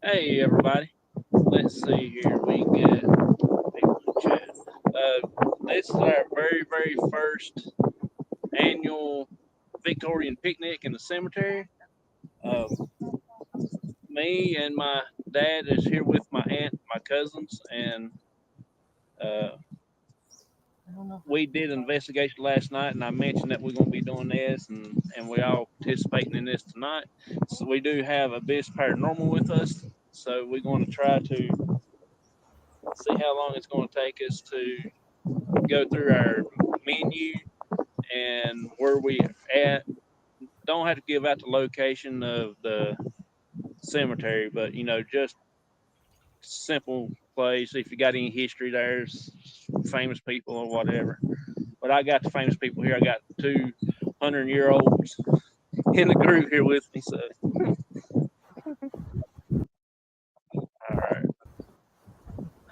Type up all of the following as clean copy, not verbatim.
Hey everybody, let's see here. We get people in chat. This is our very first annual Victorian picnic in the cemetery. Uh, Me and my dad is here with my aunt, my cousins, and uh, we did an investigation last night, and I mentioned that we're going to be doing this, and we all participating in this tonight. So we do have a Abyss Paranormal with us. So we're going to try to see how long it's going to take us to go through our menu and where we at. Don't have to give out the location of the cemetery, but just simple place. If you got any history, there's famous people or whatever. But I got the famous people here. I got 200-year-olds in the group here with me. So, all right.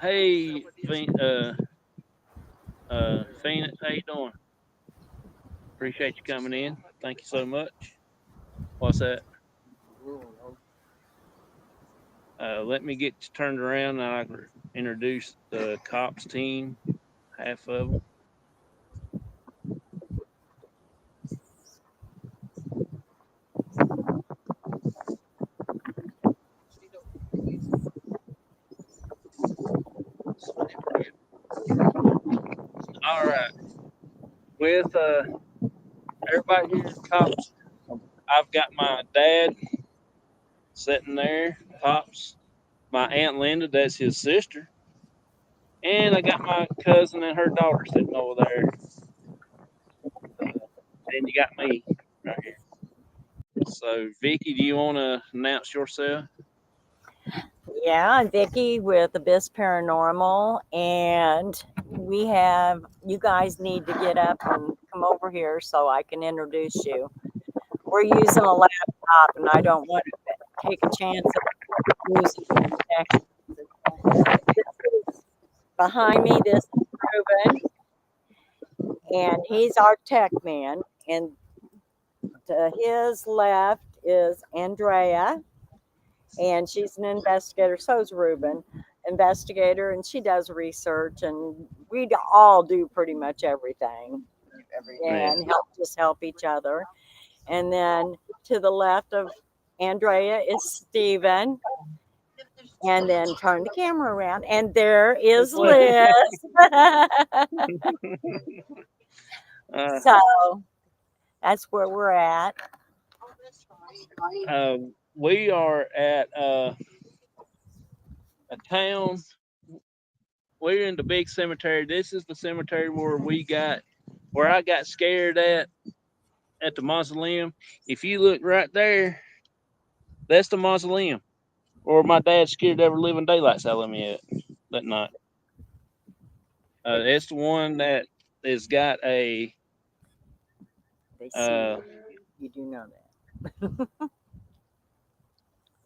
Hey, Phoenix, how you doing? Appreciate you coming in. Thank you so much. What's that? Let me get you turned around and I can introduce the cops team, half of them. All right. With everybody here, cops, I've got my dad sitting there, pops, my Aunt Linda, that's his sister, and I got my cousin and her daughter sitting over there. And you got me right here. So, Vicky, do you want to announce yourself? Yeah, I'm Vicky with Abyss Paranormal, and you guys need to get up and come over here so I can introduce you. We're using a laptop, and I don't want to take a chance of losing connection. Behind me, this is Ruben, and he's our tech man, and to his left is Andrea, and she's an investigator. So is Ruben, investigator, and she does research, and we all do pretty much everything, Yeah. and help each other. And then to the left of Andrea is Steven. And then turn the camera around, and there is Liz. uh, So that's where we're at. uh, we are at a town. We're in the big cemetery. This is the cemetery where I got scared at the mausoleum. If you look right there, that's the mausoleum. Or my dad scared every living daylights out of me at that night. It's the one that has got a. They see Uh, you do know that.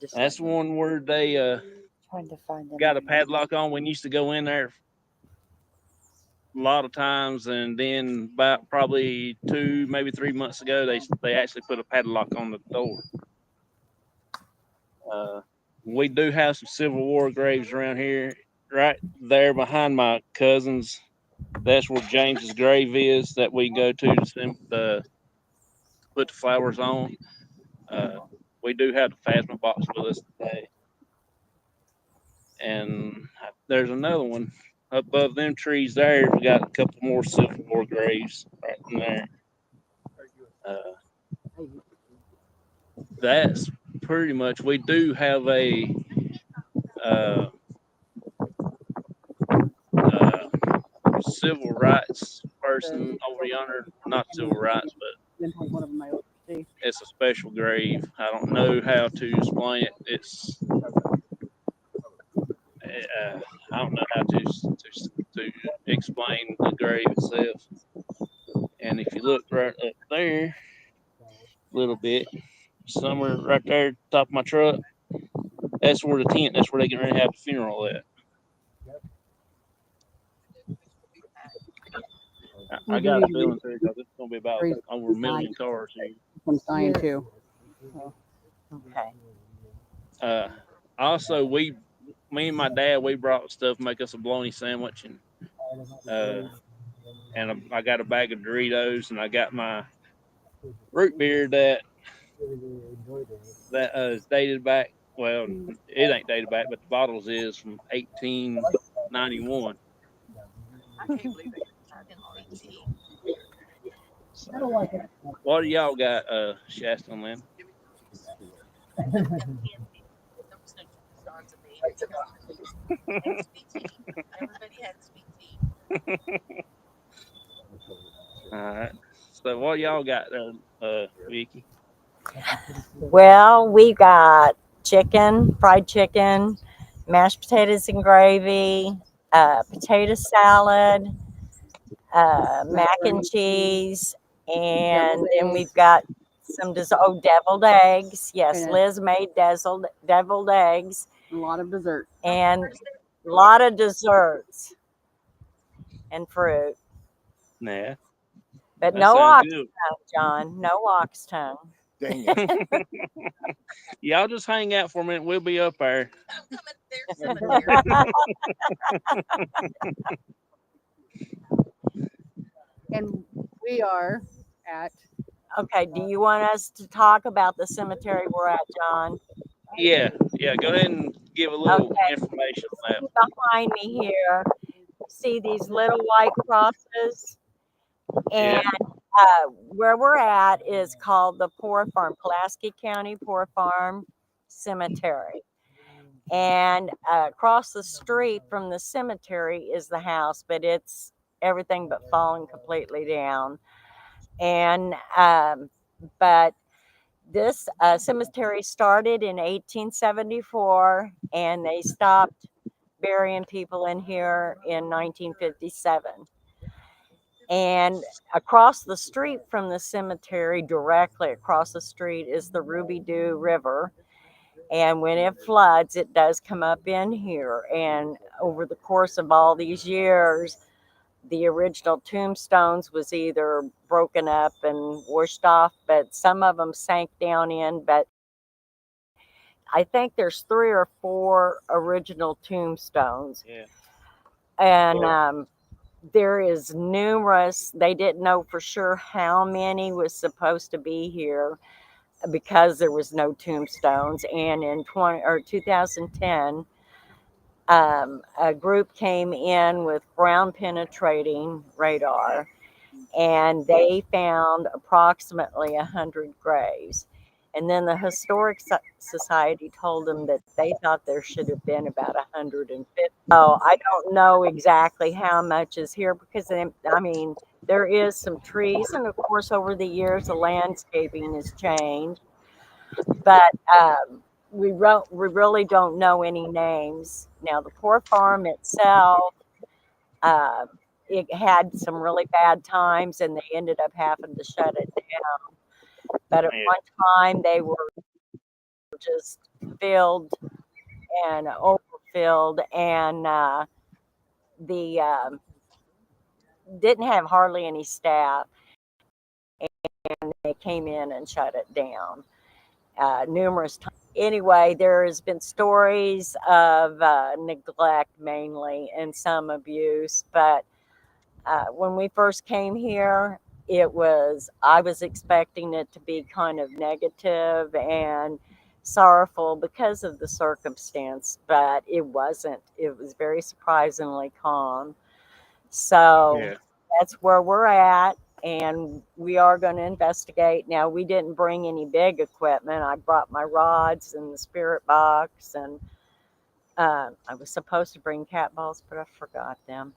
Just that's the one where they trying to find them. got a padlock on. We used to go in there a lot of times, and then about probably 2, maybe 3 months ago, they actually put a padlock on the door. Uh, we do have some Civil War graves around here, right there behind my cousins. That's where James's grave is that we go to put the flowers on. Uh, we do have the Phasma box with us today, and there's another one above them trees there. We got a couple more Civil War graves right in there. Uh, that's pretty much. We do have a uh, uh, civil rights person over yonder. Not civil rights, but it's a special grave. I don't know how to explain it. I don't know how to explain the grave itself. And if you look right up there, a little bit, somewhere right there, top of my truck, that's where the tent. That's where they get ready to have the funeral at. I got a feeling too because it's gonna be about over 1 million cars here. I'm trying to. Okay. Uh, Also, me and my dad, we brought stuff, make us a bologna sandwich, uh, I got a bag of Doritos, and I got my root beer that is dated back. Well, it ain't dated back, but the bottles is from 1891. So, what do y'all got, Shasta and Lynn? All right. So, what y'all got there, Vicky? Well, we got chicken, fried chicken, mashed potatoes and gravy, potato salad, mac and cheese, and then we've got some deviled eggs. Yes, Liz made deviled eggs. A lot of dessert. And a lot of desserts and fruit. Nah, But that no sounds ox good. tongue, John. No ox tongue. Dang it. Y'all just hang out for a minute. We'll be up there. And we are at Okay, do you want us to talk about the cemetery we're at, John? Yeah, yeah. Go ahead and give a little Okay, information on that. behind me here, see these little white crosses? And Yeah, where we're at is called the Poor Farm, Pulaski County Poor Farm Cemetery. And across the street from the cemetery is the house, but it's everything but fallen completely down. And but this cemetery started in 1874, and they stopped burying people in here in 1957. And across the street from the cemetery, directly across the street, is the Ruby Doo River. And when it floods, it does come up in here. And over the course of all these years, the original tombstones was either broken up and washed off, but some of them sank down in. But I think there's 3 or 4 original tombstones. yeah, And there is numerous. They didn't know for sure how many was supposed to be here because there was no tombstones. And in 2010, a group came in with ground penetrating radar, and they found approximately 100 graves. And then the Historic Society told them that they thought there should have been about 150. So I don't know exactly how much is here because, I mean, there is some trees, and of course, over the years, the landscaping has changed. But we really don't know any names. Now, the poor farm itself, uh, it had some really bad times, and they ended up having to shut it down. But at yeah, one time, they were just filled and overfilled, and the didn't have hardly any staff, and they came in and shut it down numerous times. Anyway, there has been stories of neglect mainly and some abuse, but when we first came here, I was expecting it to be kind of negative and sorrowful because of the circumstance, but it wasn't. It was very surprisingly calm. So yeah. that's where we're at, and we are going to investigate. Now, we didn't bring any big equipment. I brought my rods and the spirit box, and I was supposed to bring cat balls, but I forgot them.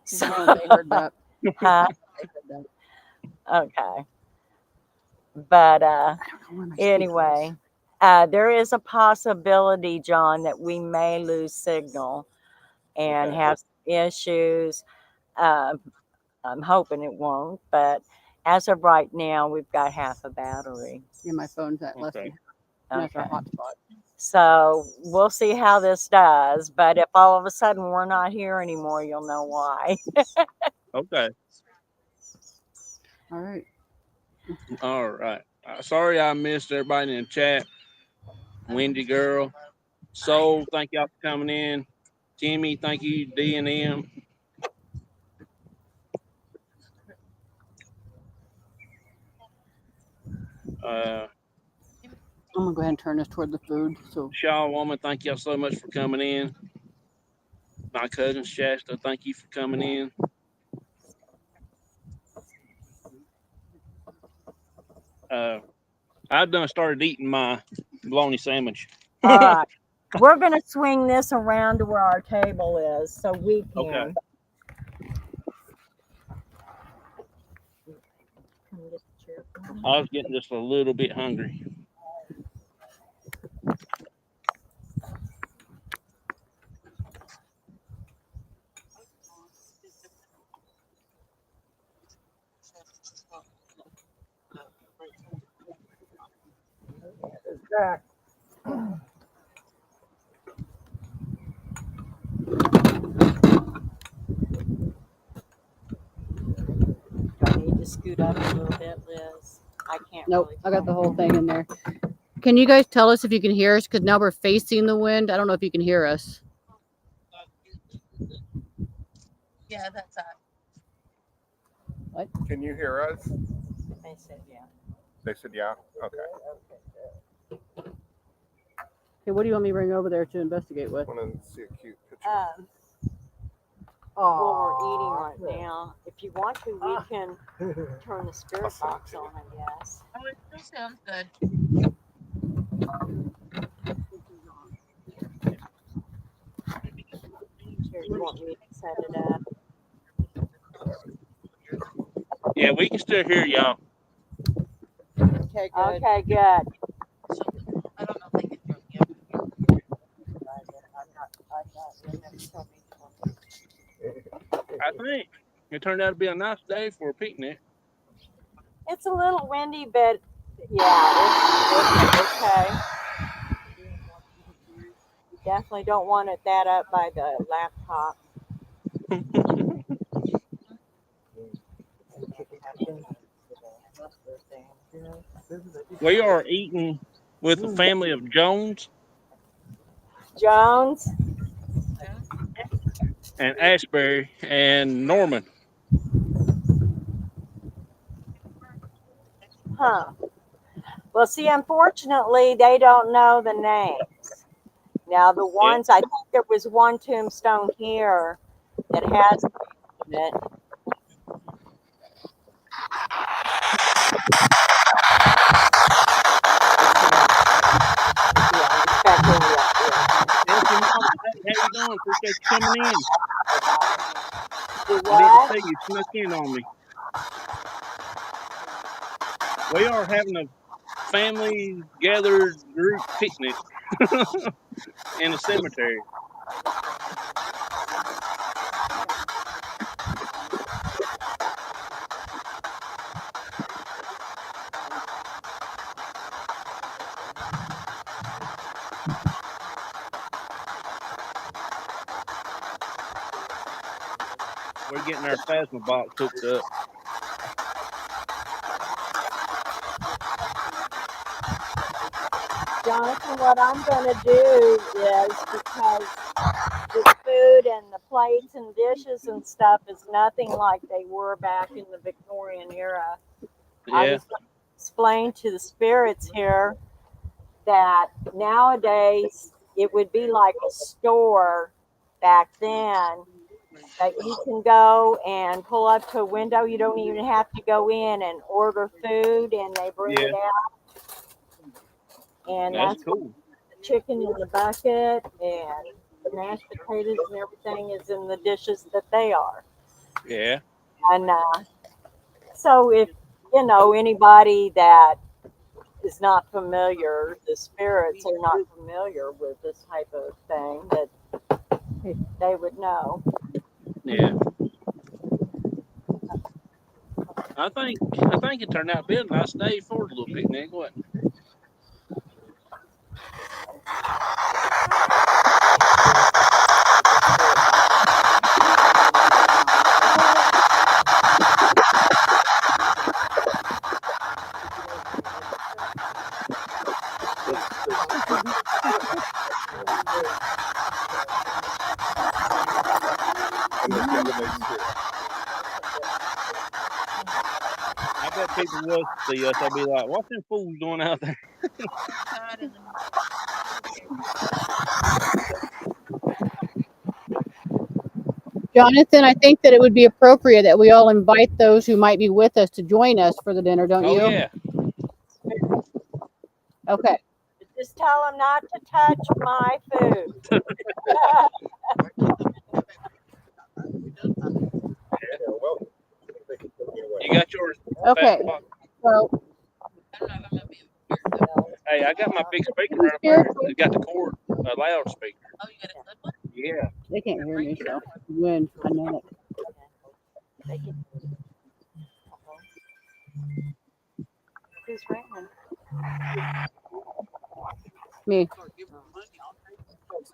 So, no, they heard that. huh? They heard that. Okay. But I don't know where my speaker anyway, is. there is a possibility, John, that we may lose signal and Okay, have issues. Um, I'm hoping it won't, but as of right now, we've got half a battery. Yeah, my phone's at less than okay, half. And that's our Okay. hotspot. So we'll see how this does. But if all of a sudden we're not here anymore, you'll know why. okay. All right. All right. Sorry I missed everybody in the chat. Windy girl. Soul, thank y'all for coming in. Timmy, thank you. D and M. I'm gonna go ahead and turn this toward the food. So Shaw Woman, thank y'all so much for coming in. My cousin Shasta, thank you for coming in. I've done started eating my bologna sandwich. All right. We're going to swing this around to where our table is so we can. Okay. I was getting just a little bit hungry. Back. Do I need to scoot up a little bit, Liz? I can't. nope, Really I got the whole thing in there. Can you guys tell us if you can hear us? Because now we're facing the wind. I don't know if you can hear us. Yeah, that's that. What? Can you hear us? They said yeah. They said yeah. Okay. Okay, what do you want me to bring over there to investigate with? I want to see a cute picture. Well, we're eating right now. If you want to, we can turn the spirit box on, I guess. Oh, it still sounds good. Here, you want me to set it up? Yeah, we can still hear y'all. Okay, good. Okay, good. So, I don't know if they can hear you. I think it turned out to be a nice day for a picnic. It's a little windy, but yeah, it's okay. You definitely don't want it that up by the laptop. We are eating with the family of Jones Jones? and Ashbury and Norman. Huh. Well, see, unfortunately, they don't know the names. Now, the ones, I think there was one tombstone here that has it. Elsie Mama, hey, how you doing? Appreciate you coming in. Do I didn't what? see you snuck in on me. We are having a family gathered group picnic in a cemetery. We're getting our plasma box hooked up. Jonathan, what I'm going to do is because the food and the plates and dishes and stuff is nothing like they were back in the Victorian era. I Yeah, was going to explain to the spirits here that nowadays it would be like a store back then that you can go and pull up to a window. You don't even have to go in and order food and they bring yeah, it out. And that's that's cool. the chicken in the bucket and the mashed potatoes and everything is in the dishes that they are. Yeah, And so if, you know, anybody that is not familiar, the spirits are not familiar with this type of thing, that they would know. yeah. I think it turned out to be a nice day for a little picnic, wasn't it? they sit. I bet people will see us. They'll be like, "What's them fools doing out there?" Outside in the Jonathan, I think that it would be appropriate that we all invite those who might be with us to join us for the dinner, don't Oh you? yeah. Okay. Just tell them not to touch my food. You got yours. Okay. Fat Fox? So I'm not gonna be. Hey, I got my big speaker any right there. spiritual, It got the cord, a loudspeaker. Oh, you got a good one? Yeah. they can't hear me, so wind. I know it. They can- Who's ringing? Me.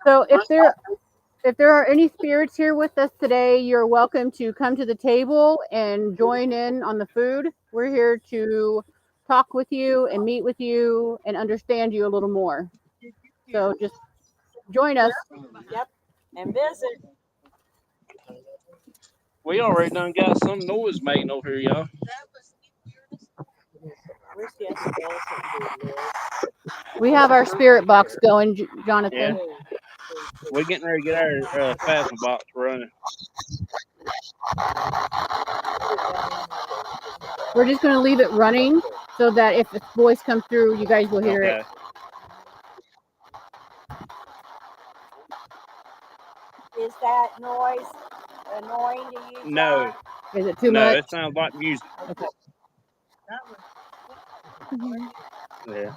So if there are any spirits here with us today, you're welcome to come to the table and join in on the food. We're here to talk with you and meet with you and understand you a little more. So just join us. Yep. And visit. We already done got some noise making over here, y'all. That was the weirdest. Where's the skeleton food, We have our spirit box going, Jonathan. Yeah. We're getting ready to get our phasma box running. We're just going to leave it running so that if the voice comes through, you guys will hear it. Okay. Is that noise annoying to you, John? No, Is it too no, much? it sounds like music. Okay. That was. Yeah.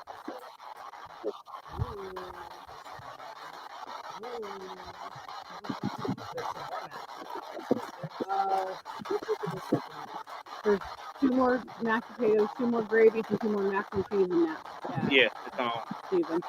There's 2 more mashed potatoes, 2 more gravies, and 2 more mac and cheese in that. Yeah, it's on. Steven.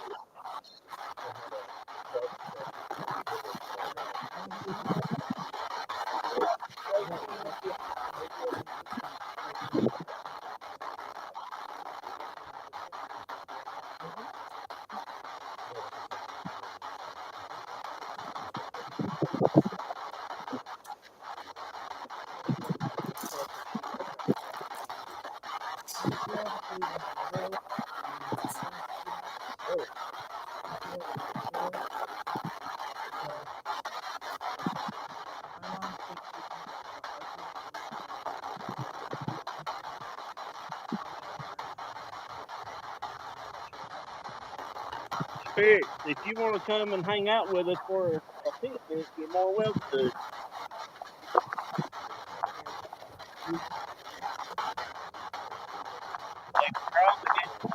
Spirit, if you want to come and hang out with us for a picnic, you're more welcome to.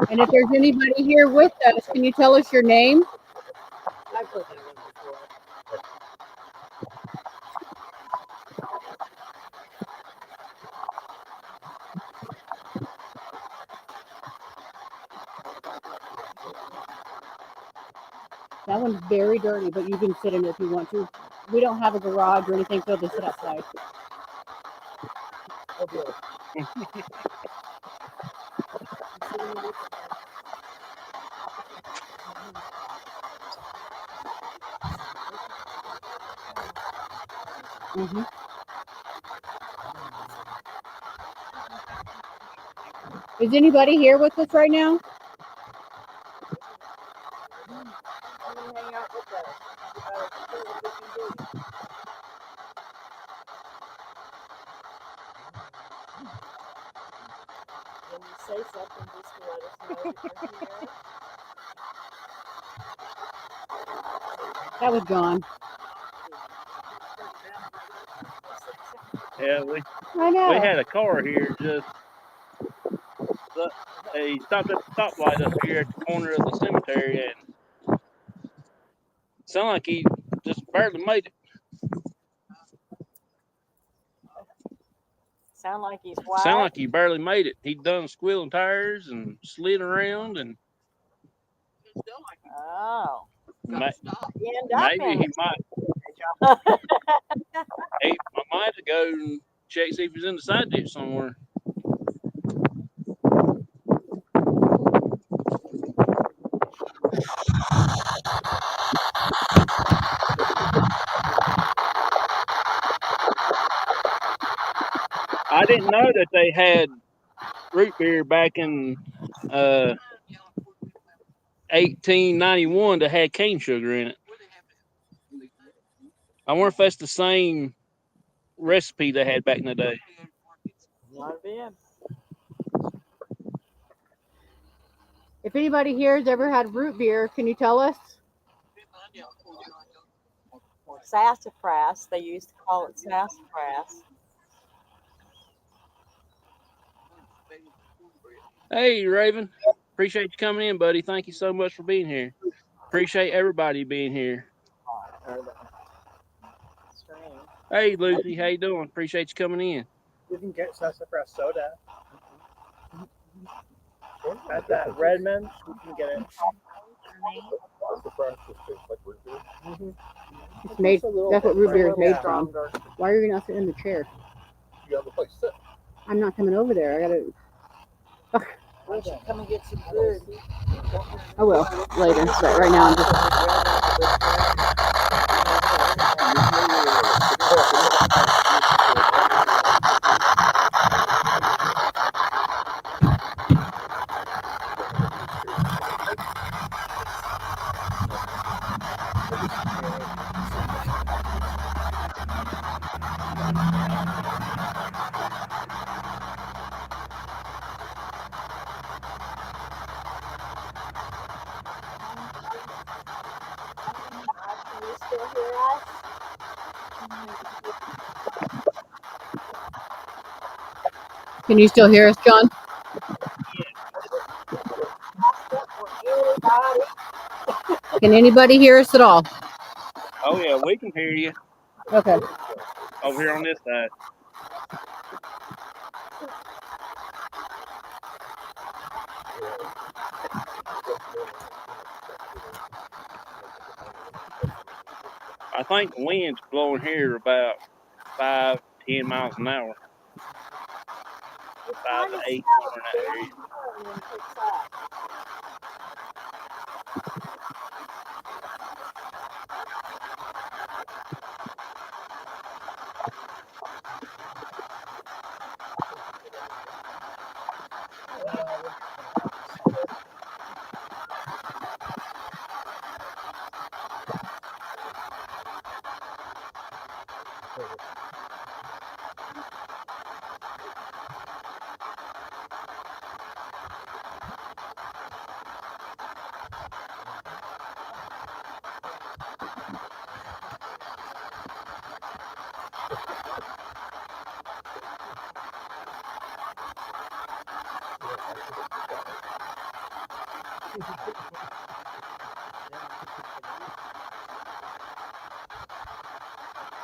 And if there's anybody here with us, can you tell us your name? That one's very dirty, but you can sit in it if you want to. We don't have a garage or anything, so just sit outside. Mm-hmm. Is anybody here with us right now? Hang out with us. When you say something, just to let us know that you're here. That was gone. Yeah, I know. we had a car here just. He stopped at the stoplight up here at the corner of the cemetery and sounded like he just barely made it. Sound like he's wild. Sounded like he barely made it. He'd done squealing tires and slid around and Oh. ma- You end up maybe in he might. I might have to go and check see if he's in the side ditch somewhere. didn't know that they had root beer back in 1891 that had cane sugar in it. I wonder if that's the same recipe they had back in the day. Might be. If anybody here has ever had root beer, can you tell us? Sassafras. They used to call it sassafras. Hey, Raven. Appreciate you coming in, buddy. Thank you so much for being here. Appreciate everybody being here. Strange. Hey, Lucy. How you doing? Appreciate you coming in. You can get sassafras soda at that Redmond's. You can get it. Sassafras just tastes like root beer. It's made. That's what root beer is made from. Stronger. Why are you not sitting in the chair? You have a place to sit. I'm not coming over there. I gotta. Why don't you come and get some food? I will later, but right now I'm just. Can you still hear us? Can you still hear us, John? Anybody? Can anybody hear us at all? Oh, yeah, we can hear you Okay. over here on this side. I think the wind's blowing here about 5, 10 miles an hour. 5 to 8, somewhere in that area.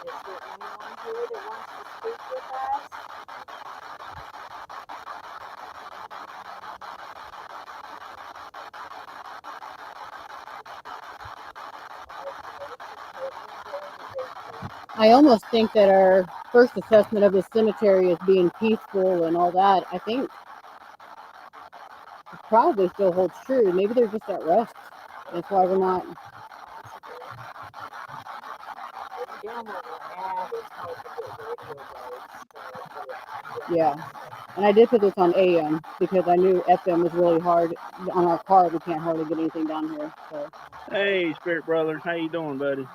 Is there anyone here that wants to speak with us? I almost think that our first assessment of the cemetery as being peaceful and all that, I think it probably still holds true. Maybe they're just at rest. That's why we're not. Again, what we're at is multiple radio waves. Yeah. And I did put this on AM because I knew FM was really hard on our car. We can't hardly get anything down here. So Hey, Spirit Brother. How you doing, buddy?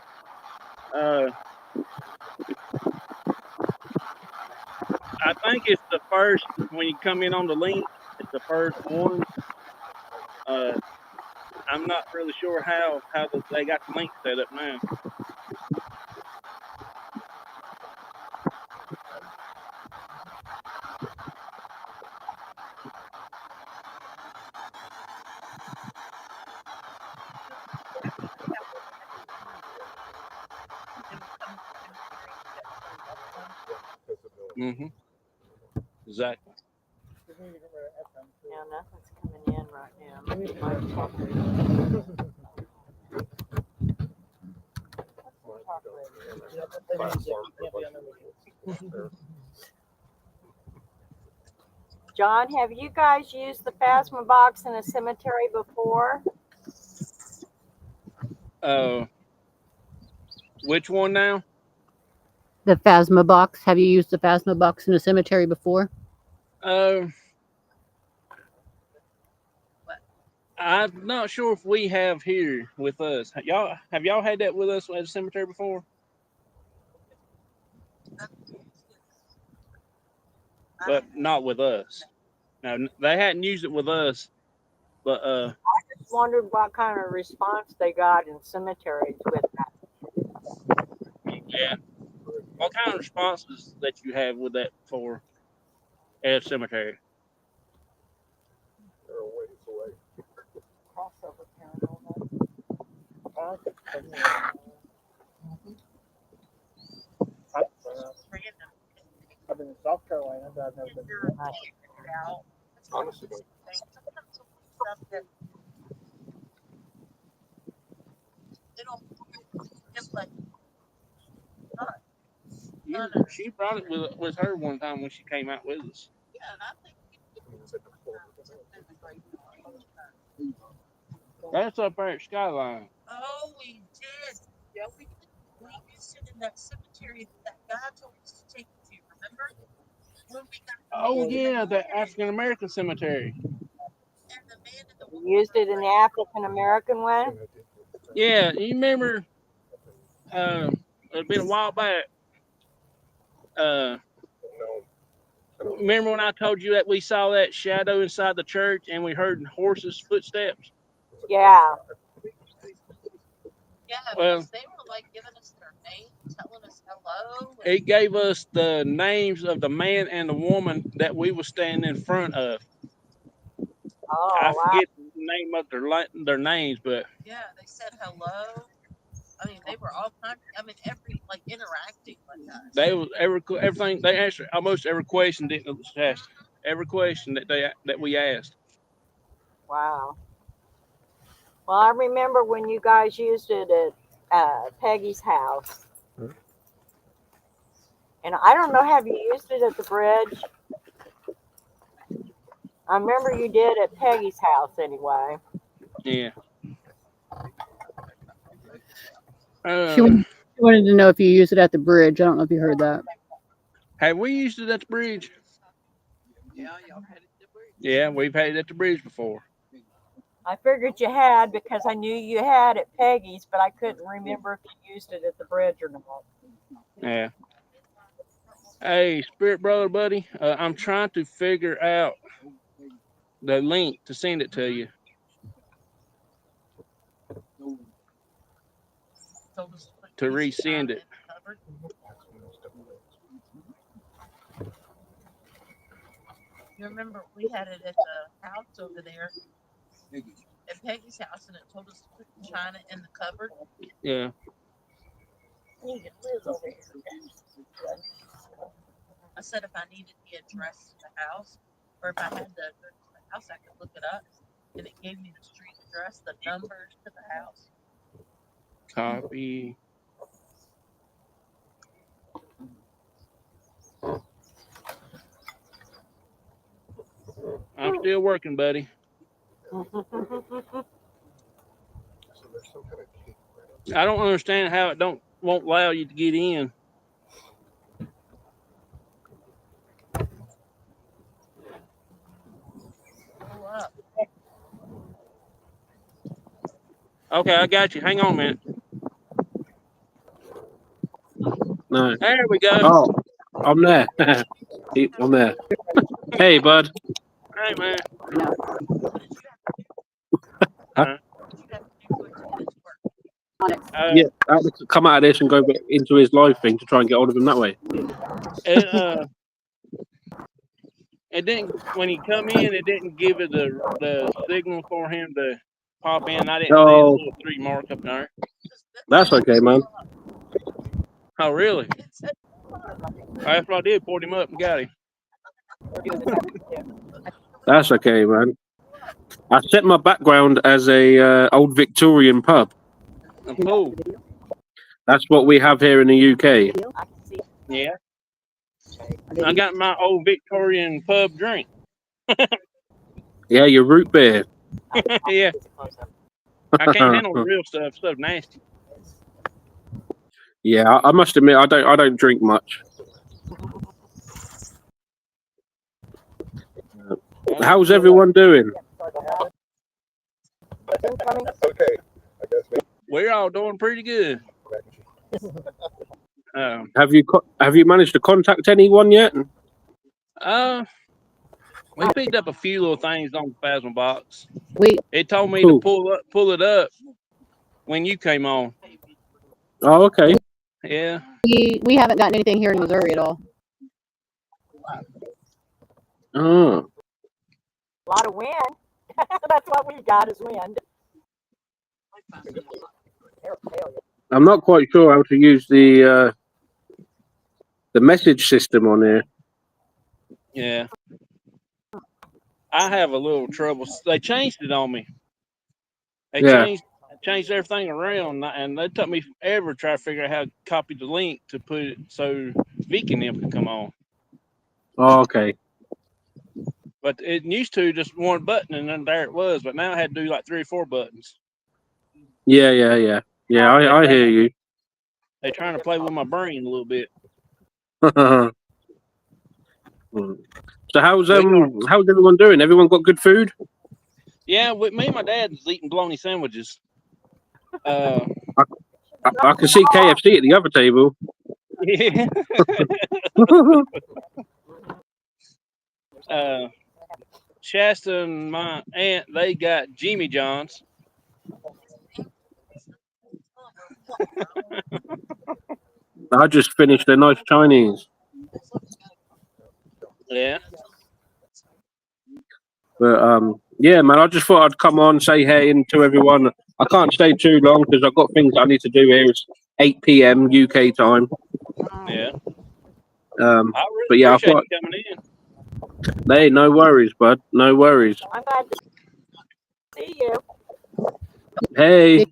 I think it's the first, when you come in on the link, it's the first one. I'm not really sure how they got the link set up now. Mm-hmm. Exactly. Yeah, nothing's coming in right now. Maybe my talk radio. Yeah, but the music, you can't be on the radio. John, have you guys used the Phasma box in a cemetery before? Which one now? The Phasma box. Have you used the Phasma box in a cemetery before? Uh, I'm not sure if we have here with us. Have y'all had that with us at the cemetery before? But not with us. No, they hadn't used it with us. But Just wondered what kind of response they got in cemeteries with that. yeah. What kind of responses that you have with that for at a cemetery? They're a ways away. Crossover paranormal. I've been in South Carolina, but I've never been to Right. Honestly, don't. She brought it with her one time when she came out with us. I mean, it's at the corner of the That's up there at Skyline. Oh, we did. Yeah, we used it in that cemetery that guy told us to take it to. Remember? When we got Oh yeah, the African American cemetery. and the man and the woman. Used it in the African American way. and I did with that. Yeah, you remember? It's been a while back. Uh, No, I don't know. remember when I told you that we saw that shadow inside the church and we heard horses' footsteps? Yeah. Yeah, Well, because they were like giving us their name, telling us hello. And it gave us the names of the man and the woman that we were standing in front of. I Oh wow. forget the name of their names, but yeah, they said hello. I mean, they were all kind. I mean, every like interacting with us. they was everything they answered almost every question that was asked. Every question that we asked. Wow. Well, I remember when you guys used it at Peggy's house. Hmm. And I don't know, have you used it at the bridge? I remember you did at Peggy's house anyway. Yeah. She wanted to know if you use it at the bridge. I don't know if you heard that. Have we used it at the bridge? Yeah, y'all had it. Yeah, we've had it at the bridge before. I figured you had because I knew you had at Peggy's, but I couldn't remember if you used it at the bridge or not. Yeah. Hey, Spirit Brother, buddy, I'm trying to figure out the link to send it to you. Told us put To easy resend time it. in the cupboard. That's when those double A's. You remember we had it at the house over there at Peggy's house, and it told us to put China in the cupboard. Yeah. I said if I needed the address to the house, or if I had the address to the house, I could look it up, and it gave me the street address, the numbers to the house. Copy. I'm still working, buddy. So there's some kind of tape right I don't understand how it won't allow you to get in. Pull up. Okay, I got you. Hang on a minute. No. There we go. Oh, I'm there. I'm there. Hey, bud. Hey, man. What did you have to do? Huh? What did you have to do to it to get it to work? Yeah, I had to come out of this and go into his live thing to try and get hold of him that way. It didn't when he come in. It didn't give it the signal for him to pop in. I didn't see the Oh, little 3 mark up there. that's okay, man. Oh, really? It said That's what I did. Pulled him up and got him. That's okay, man. I set my background as a old Victorian pub. Oh, cool. That's what we have here in the UK. I can see. Yeah. I got my old Victorian pub drink. Yeah, your root beer. Yeah. I can't handle the real stuff. Stuff nasty. Yeah, I must admit, I don't drink much. How's everyone doing? Okay, I guess maybe We're all doing pretty good. Um, Have you managed to contact anyone yet? uh, we picked up a few little things on the Phasma box. We It told me to Cool. pull it up when you came on. Oh, okay. Yeah. we haven't gotten anything here in Missouri at all. Oh, A lot of wind. That's what we got is wind. I'm not quite sure how to use the message system on here. Yeah. I have a little trouble. They changed it on me. They Yeah. changed everything around, and they took me forever to try to figure out how to copy the link to put it so Vic and them could come on. Oh, okay. But it used to just one button, and then there it was. But now I had to do like 3 or 4 buttons. Yeah. I hear you. They're trying to play with my brain a little bit. So how's We are. how's everyone doing? Everyone got good food? Yeah, with me and my dad is eating bologna sandwiches. I can see KFC at the other table. Yeah. Shasta and my aunt, they got Jimmy John's. I just finished a nice Chinese. Yeah. But yeah, man, I just thought I'd come on, say hey and to everyone. I can't stay too long because I've got things I need to do here. It's 8 p.m. UK time. Yeah. But really yeah, I appreciate thought, you coming in. hey, no worries, bud, no worries. I'm glad to see you. Hey,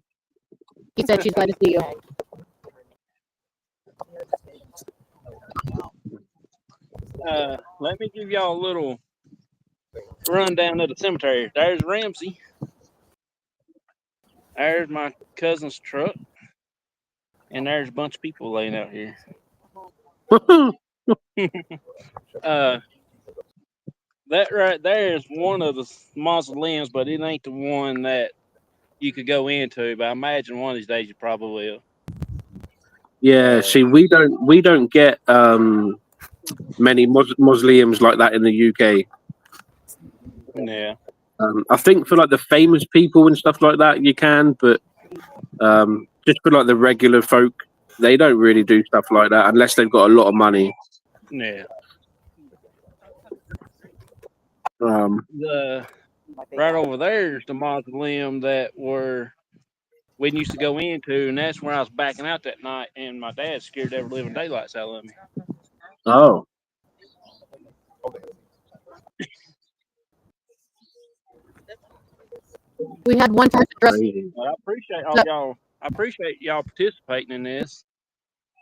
She said she's glad to see you. Let me give y'all a little rundown of the cemetery. There's Ramsey. There's my cousin's truck. And there's a bunch of people laying out here. That right there is one of the mausoleums, but it ain't the one that you could go into. But I imagine one of these days you probably will. yeah. See, we don't get many mausoleums like that in the UK. Yeah. I think for like the famous people and stuff like that, you can, but just for like the regular folk, they don't really do stuff like that unless they've got a lot of money. Yeah. Um, Right over there is the mausoleum that we used to go into, and that's where I was backing out that night, and my dad scared every living daylights out of me. oh, We had one person dress. crazy. But I appreciate all y'all. I appreciate y'all participating in this.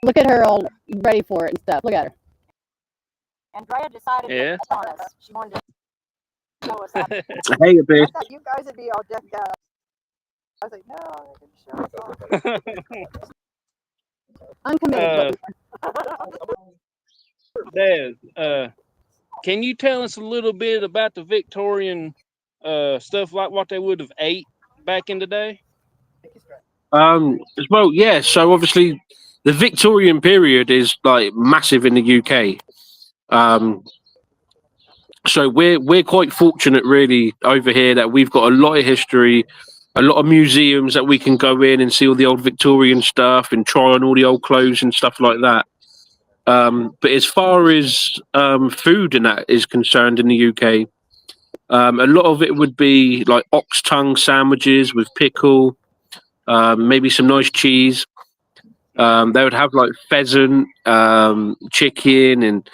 Look at her all ready for it and stuff. Look at her. Andrea decided Yeah. to pick on us. She wanted to show us up. Hey, a bit. I thought you guys would be all decked out. I was like, no, I can show us off. Uncommitted. Dad, can you tell us a little bit about the Victorian stuff, like what they would have ate back in the day? Well, yeah. So obviously, the Victorian period is like massive in the UK. So we're quite fortunate, really, over here that we've got a lot of history, a lot of museums that we can go in and see all the old Victorian stuff and try on all the old clothes and stuff like that. But as far as food and that is concerned in the UK, a lot of it would be like ox tongue sandwiches with pickle, maybe some nice cheese. They would have like pheasant, chicken, and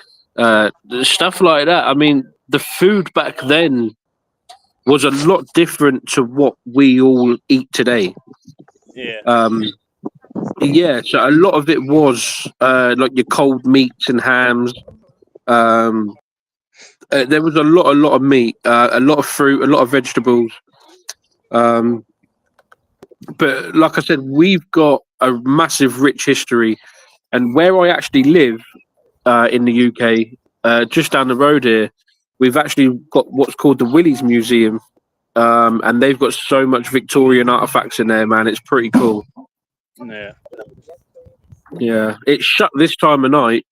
stuff like that. I mean, the food back then was a lot different to what we all eat today. Yeah. Yeah, so a lot of it was like your cold meats and hams. There was a lot of meat, a lot of fruit, a lot of vegetables. But like I said, we've got a massive, rich history. And where I actually live in the UK, just down the road here, we've actually got what's called the Willys Museum, and they've got so much Victorian artifacts in there, man. It's pretty cool. Yeah. Yeah, it's shut this time of night,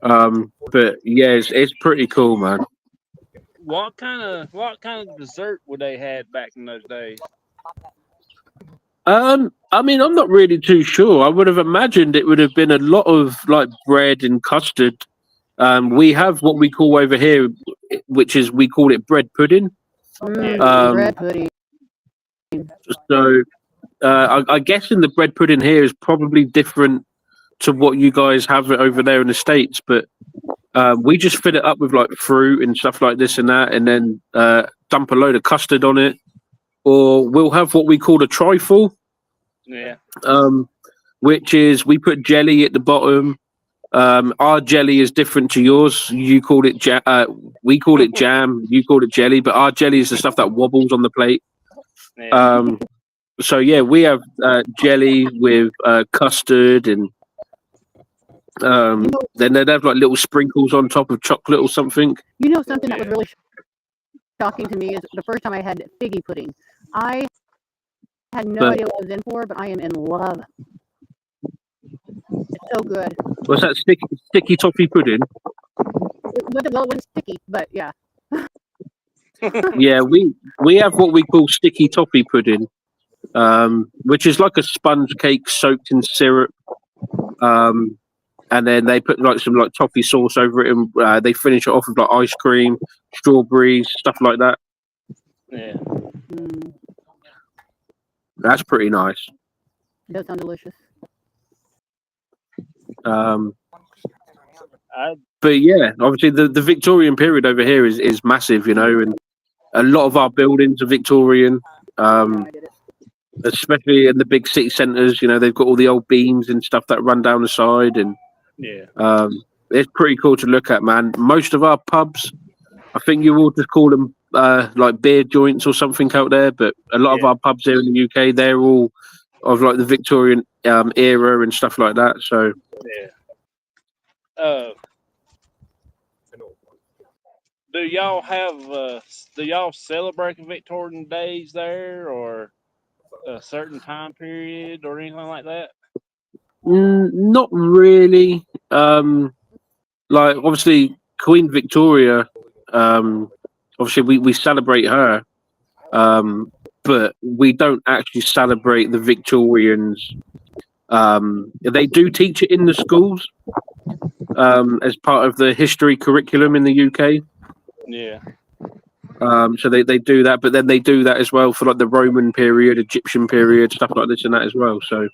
but yeah, it's pretty cool, man. What kind of dessert would they had back in those days? I mean, I'm not really too sure. I would have imagined it would have been a lot of like bread and custard. We have what we call over here, which is we call it bread pudding. Bread pudding. So I guess in the bread pudding here is probably different to what you guys have over there in the States, but we just fill it up with like fruit and stuff like this and that, and then dump a load of custard on it. Or we'll have what we call a trifle, Yeah. which is we put jelly at the bottom. Our jelly is different to yours. You call it we call it jam. You call it jelly, but our jelly is the stuff that wobbles on the plate. Yeah. So yeah, we have jelly with custard, and then they'd have like little sprinkles on top of chocolate or something. You know something that was really shocking to me is the first time I had figgy pudding. I had no idea what it was in for, but I am in love. It's so good. What's that sticky toffee pudding? It wasn't sticky, but yeah. Yeah, we have what we call sticky toffee pudding, which is like a sponge cake soaked in syrup, and then they put like some like toffee sauce over it, and they finish it off with like ice cream, strawberries, stuff like that. Yeah. That's pretty nice. It does sound delicious. But yeah, obviously the Victorian period over here is massive, you know, and a lot of our buildings are Victorian, especially in the big city centres. You know, they've got all the old beams and stuff that run down the side, and yeah, it's pretty cool to look at, man. Most of our pubs, I think you will just call them like beer joints or something out there, but a lot of our pubs here in the UK, they're all of like the Victorian era and stuff like that. So yeah. Do y'all celebrate the Victorian days there, or a certain time period, or anything like that? Not really. Like obviously Queen Victoria, obviously we celebrate her, but we don't actually celebrate the Victorians. They do teach it in the schools as part of the history curriculum in the UK. Yeah. So they do that, but then they do that as well for like the Roman period, Egyptian period, stuff like this and that as well. So,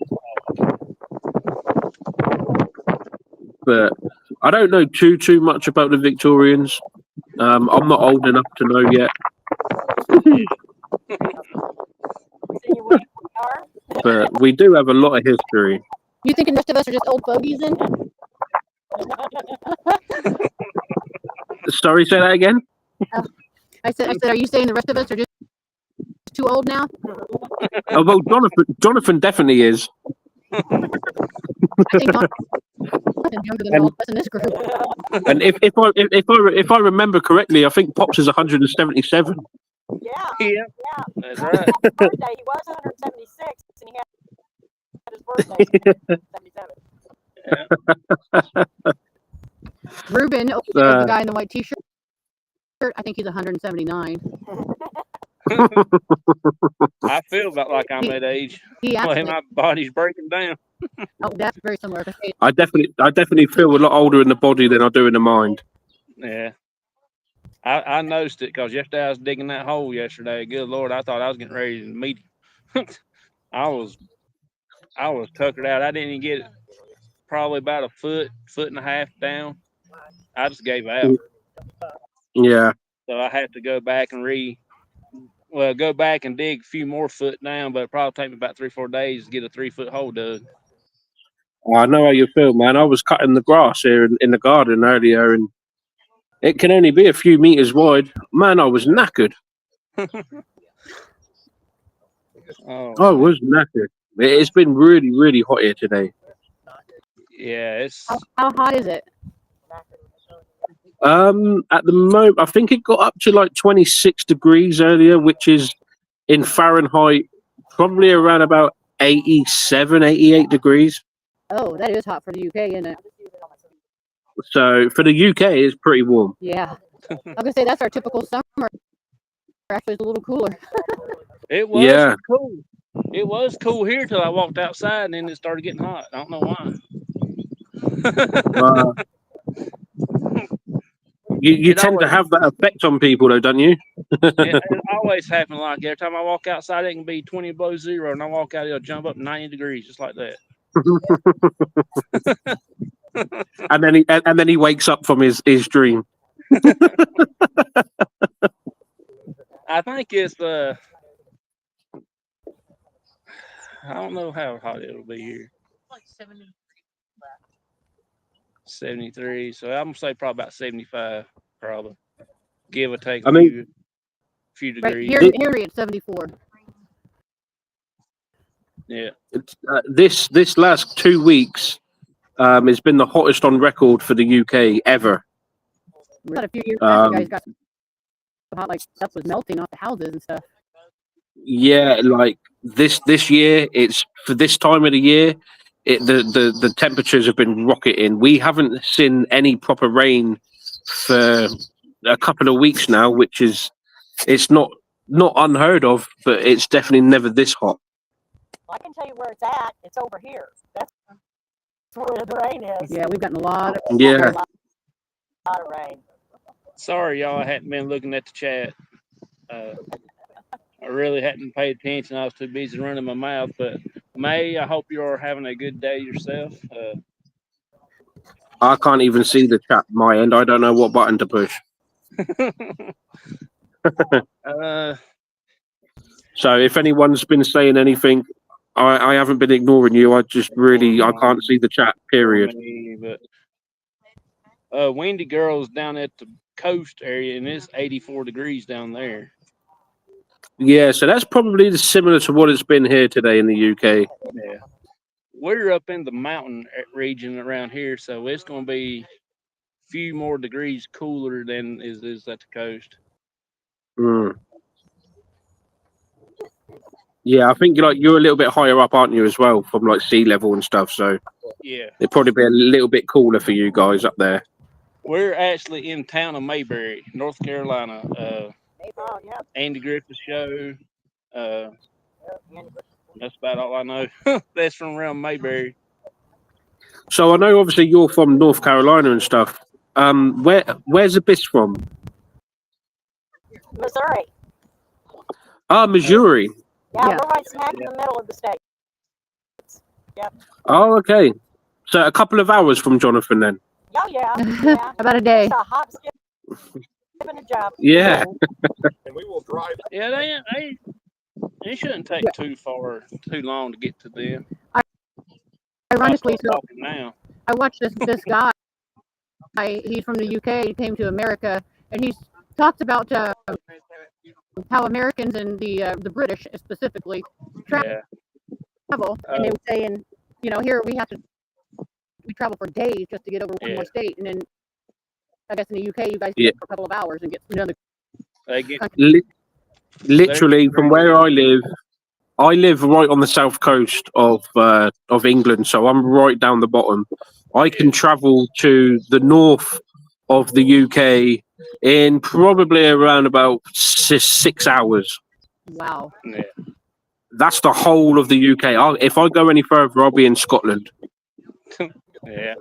but I don't know too much about the Victorians. I'm not old enough to know yet. But we do have a lot of history. You thinking the rest of us are just old fogies then? Sorry, say that again. I said, are you saying the rest of us are just too old now? Oh, well, Jonathan definitely is. I think Jonathan's younger than all of us in this group. And if I remember correctly, I think Pops is 177. Yeah, that's right. His birthday, he was 176, and he had his birthday 77. Ruben, the guy in the white t-shirt, I think he's 179. I feel about like I'm that age. He actually, My body's breaking down. oh, that's very similar. I definitely feel a lot older in the body than I do in the mind. Yeah. I noticed it because yesterday I was digging that hole yesterday. Good Lord, I thought I was getting ready to meet him. I was tuckered out. I didn't even get probably about a foot and a half down. I just gave out. Yeah. So I had to go back and go back and dig a few more foot down, but it probably take me about 3-4 days to get a 3-foot hole dug. I know how you feel, man. I was cutting the grass here in the garden earlier, and it can only be a few meters wide. Man, I was knackered. Oh, I was knackered. It's been really, really hot here today. Yeah, it's How hot is it? At the moment, I think it got up to like 26 degrees earlier, which is in Fahrenheit, probably around about 87, 88 degrees. Oh, that is hot for the UK, isn't it? So for the UK, it's pretty warm. Yeah. I was gonna say that's our typical summer. Actually, it's a little cooler. it was Yeah. cool. It was cool here till I walked outside, and then it started getting hot. I don't know why. Uh, you It tend to always, have that effect on people, though, don't you? it always happens like every time I walk outside, it can be 20 below zero, and I walk out, it'll jump up 90 degrees just like that. and then he wakes up from his dream. I think it's I don't know how hot it'll be here. Like 70. 73. So I'm gonna say probably about 75, probably. Give or take I a mean, few Right degrees. here in Erie, it's 74. Yeah. this last 2 weeks has been the hottest on record for the UK ever. We had a few years back, you guys Um, got so hot, like stuff was melting off the houses and stuff. yeah, like this year, it's for this time of the year. The temperatures have been rocketing. We haven't seen any proper rain for a couple of weeks now, which is it's not unheard of, but it's definitely never this hot. I can tell you where it's at. It's over here. That's where the rain is. Yeah, we've gotten a lot of Yeah. A lot of rain. Sorry, y'all, I hadn't been looking at the chat. I really hadn't paid attention. I was too busy running my mouth. But May, I hope you're having a good day yourself. I can't even see the chat my end. I don't know what button to push. So if anyone's been saying anything, I haven't been ignoring you. I just really I can't see the chat. Period. But Windy Girl's down at the coast area, and it's 84 degrees down there. Yeah, so that's probably similar to what it's been here today in the UK. Yeah, we're up in the mountain region around here, so it's going to be a few more degrees cooler than is at the coast. Mm. Yeah, I think you're a little bit higher up, aren't you, as well, from like sea level and stuff. So Yeah, it'd probably be a little bit cooler for you guys up there. we're actually in town of Mayberry, North Carolina. Oh, yeah. Andy Griffith show. That's about all I know. That's from around Mayberry. So I know obviously you're from North Carolina and stuff. Where's Abyss from? Missouri. Ah, Missouri. Yeah, Yeah. we're right smack in the middle of the state. Oh, okay. So a couple of hours from Jonathan then. Oh, yeah. Yeah. About a day. It's a hop, skip, and a jump. Yeah. And we will drive. Yeah, they shouldn't take too long to get to them. Ironically, so Talking now. I watched this guy. He's from the UK. He came to America, and he's talked about how Americans and the British specifically travel, and they were saying, here we travel for days just to get over one more state, and then I guess in the UK you guys get for a couple of hours and get another. They get Literally from where I live right on the south coast of England, so I'm right down the bottom. I can travel to the north of the UK in probably around about 6 hours. Wow. Yeah. That's the whole of the UK. If I go any further, I'll be in Scotland. Yeah.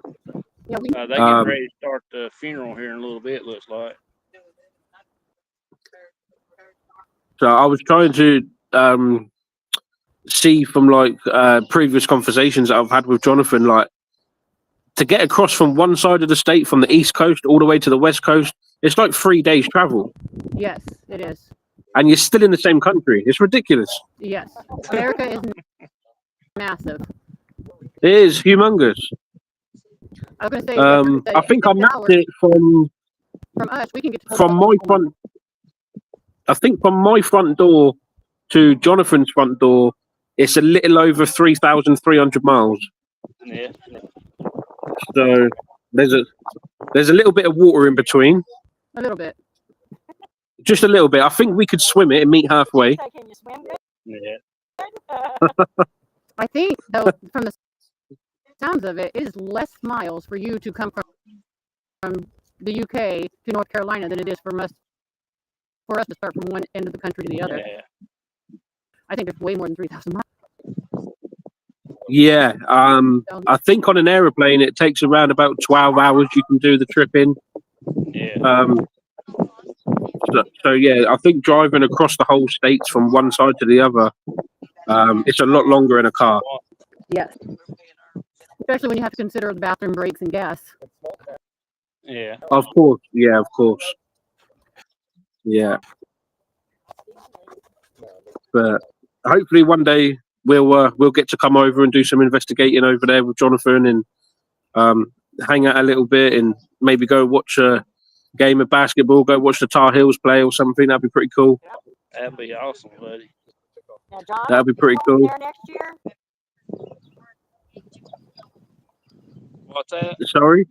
Yeah, They get ready to start the funeral here in a little bit, looks like. So I was trying to see from like previous conversations that I've had with Jonathan, like to get across from one side of the state, from the east coast all the way to the west coast, it's like 3 days travel. Yes, it is. And you're still in the same country. It's ridiculous. Yes, America is massive. It is humongous. I was going to say. I think I mapped it from us. We can get from my front. I think from my front door to Jonathan's front door it's a little over 3,300 miles. Yeah. So there's a little bit of water in between, A little bit. just a little bit. I think we could swim it and meet halfway. Say, can you swim good? Yeah. I think, though, from the sounds of it, it is less miles for you to come from the UK to North Carolina than it is for us to start from one end of the country to the other. Yeah. I think it's way more than 3,000 miles. Yeah, I think on an aeroplane it takes around about 12 hours. You can do the trip in. Yeah. So yeah, I think driving across the whole states from one side to the other, it's a lot longer in a car. Yes. Especially when you have to consider the bathroom breaks and gas. Yeah. Of course, yeah, of course, yeah. But hopefully one day we'll get to come over and do some investigating over there with Jonathan and hang out a little bit and maybe go watch a game of basketball, go watch the Tar Heels play or something. That'd be pretty cool. That'd be awesome, buddy. Now, John, That'd be pretty you cool. there next year? What's that? Sorry?